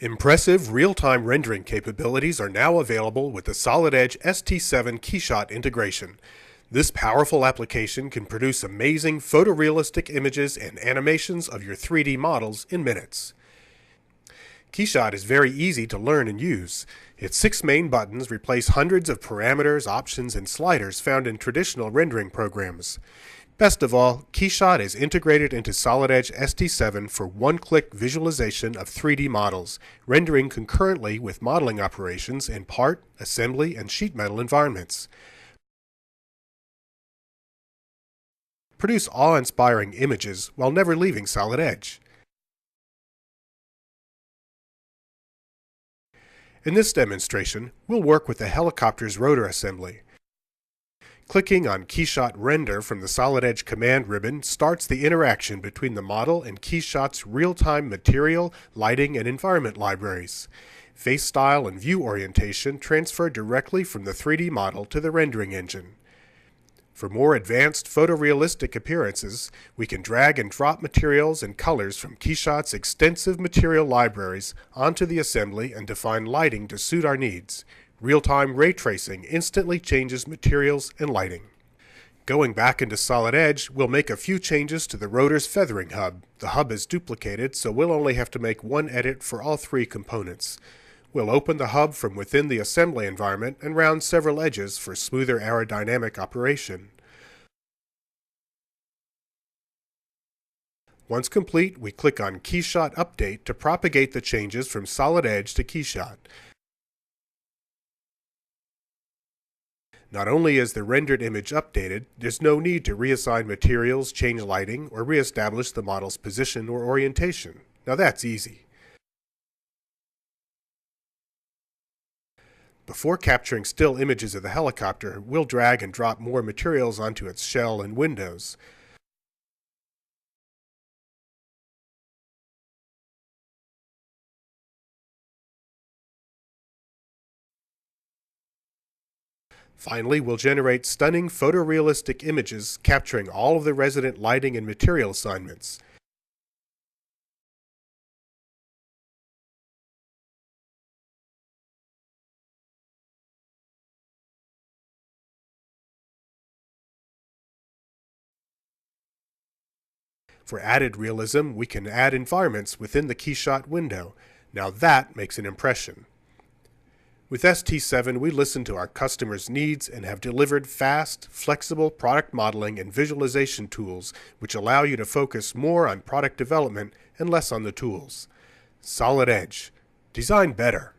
Impressive real-time rendering capabilities are now available with the Solid Edge ST7 KeyShot integration. This powerful application can produce amazing photorealistic images and animations of your 3D models in minutes. KeyShot is very easy to learn and use. Its 6 main buttons replace hundreds of parameters, options, and sliders found in traditional rendering programs. Best of all, KeyShot is integrated into Solid Edge ST7 for one-click visualization of 3D models, rendering concurrently with modeling operations in part, assembly, and sheet metal environments. Produce awe-inspiring images while never leaving Solid Edge. In this demonstration, we'll work with the helicopter's rotor assembly. Clicking on KeyShot Render from the Solid Edge command ribbon starts the interaction between the model and KeyShot's real-time material, lighting, and environment libraries. Face style and view orientation transfer directly from the 3D model to the rendering engine. For more advanced photorealistic appearances, we can drag and drop materials and colors from KeyShot's extensive material libraries onto the assembly and define lighting to suit our needs. Real-time ray tracing instantly changes materials and lighting. Going back into Solid Edge, we'll make a few changes to the rotor's feathering hub. The hub is duplicated, so we'll only have to make one edit for all 3 components. We'll open the hub from within the assembly environment and round several edges for smoother aerodynamic operation. Once complete, we click on KeyShot Update to propagate the changes from Solid Edge to KeyShot. Not only is the rendered image updated, there's no need to reassign materials, change lighting, or reestablish the model's position or orientation. Now that's easy. Before capturing still images of the helicopter, we'll drag and drop more materials onto its shell and windows. Finally, we'll generate stunning photorealistic images capturing all of the resident lighting and material assignments. For added realism, we can add environments within the KeyShot window. Now that makes an impression. With ST7, we listen to our customers' needs and have delivered fast, flexible product modeling and visualization tools which allow you to focus more on product development and less on the tools. Solid Edge. Design better.